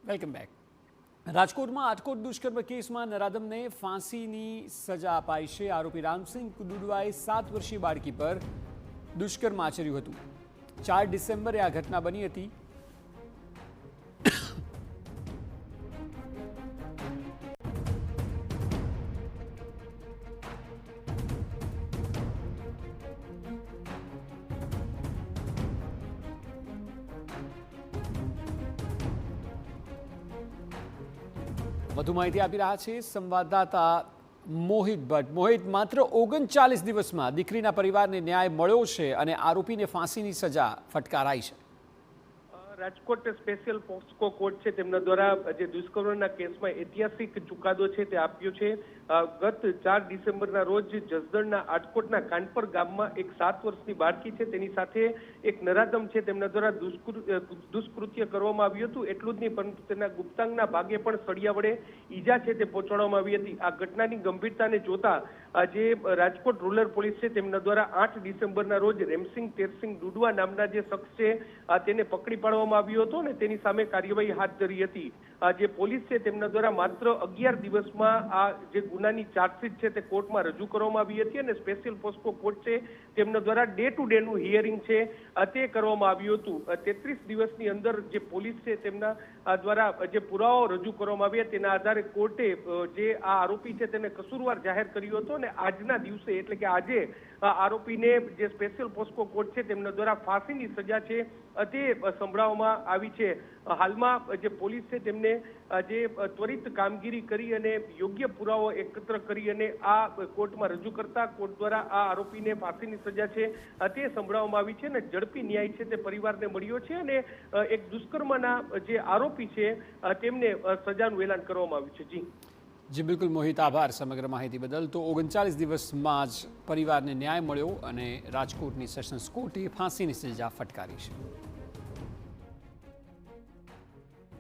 Welcome back. રાજકોટમાં આટકોટ દુષ્કર્મ કેસમાં નરાધમને ફાંસીની સજા અપાઈ છે. આરોપી રામસિંહ કુદુડવાએ 7 વર્ષીય બાળકી પર દુષ્કર્મ આચર્યું હતું. 4 ડિસેમ્બરે આ ઘટના બની હતી. વધુ માહિતી આપી રહ્યા છે સંવાદદાતા મોહિત ભટ્ટ. મોહિત, માત્ર 39 દિવસમાં દીકરીના પરિવારને ન્યાય મળ્યો છે અને આરોપીને ફાંસીની સજા ફટકારાઈ છે. રાજકોટ સ્પેશિયલ પોસ્કો કોર્ટ છે તેમના દ્વારા જે દુષ્કર્મના કેસમાં ઐતિહાસિક ચુકાદો છે તે આપ્યો છે. ગત 4 ડિસેમ્બરના રોજ જસદણના આટકોટના કાનપર ગામમાં એક 7 વર્ષની બાળકી છે તેની સાથે એક નરાધમ છે તેમના દ્વારા દુષ્કૃત્ય કરવામાં આવ્યું હતું. એટલું જ નહીં પરંતુ તેના ગુપ્તાંગના ભાગે પણ સળિયા વડે ઈજા છે તે પહોંચાડવામાં આવી હતી. આ ઘટનાની ગંભીરતાને જોતા જે રાજકોટ રૂરલ પોલીસ છે તેમના દ્વારા 8 ડિસેમ્બરના રોજ રેમસિંગ તેરસિંગ ડુડવા નામના જે શખ્સ છે તેને પકડી પાડવામાં આવ્યો હતો અને તેની સામે કાર્યવાહી હાથ ધરી હતી. જે પોલીસ છે તેમના દ્વારા માત્ર 11 દિવસમાં આ જે ગુનાની ચાર્જશીટ છે તે કોર્ટમાં રજૂ કરવામાં આવી હતી અને સ્પેશિયલ પોસ્કો કોર્ટ છે તેમના દ્વારા ડે ટુ ડે નું હિયરિંગ છે તે કરવામાં આવ્યું હતું. 33 દિવસની અંદર જે પોલીસ છે તેમના દ્વારા જે પુરાવાઓ રજૂ કરવામાં આવ્યા તેના આધારે કોર્ટે જે આ આરોપી છે તેને કસૂરવાર જાહેર કર્યો હતો અને આજના દિવસે એટલે કે આજે આરોપીને જે સ્પેશિયલ પોસ્કો કોર્ટ છે તેમના દ્વારા ફાંસીની સજા છે તે સંભળાવવામાં આવી છે. હાલમાં જે પોલીસ છે તેમને જે ત્વરિત કામગીરી કરી અને યોગ્ય પુરાવો એકત્ર કરી અને આ કોર્ટમાં રજૂ કરતા કોર્ટ દ્વારા આ આરોપીને ફાંસીની સજા છે તે સંભળાવવામાં આવી છે અને ઝડપી ન્યાય છે તે પરિવારને મળ્યો છે અને એક દુષ્કર્મના જે આરોપી છે તેમને સજાનું એલાન કરવામાં આવ્યું છે. જી બિલકુલ મોહિત, આભાર સમગ્ર માહિતી બદલ. તો 39 દિવસમાં જ પરિવારને ન્યાય મળ્યો અને રાજકોટની સેશન્સ કોર્ટે ફાંસીની સજા ફટકારી છે.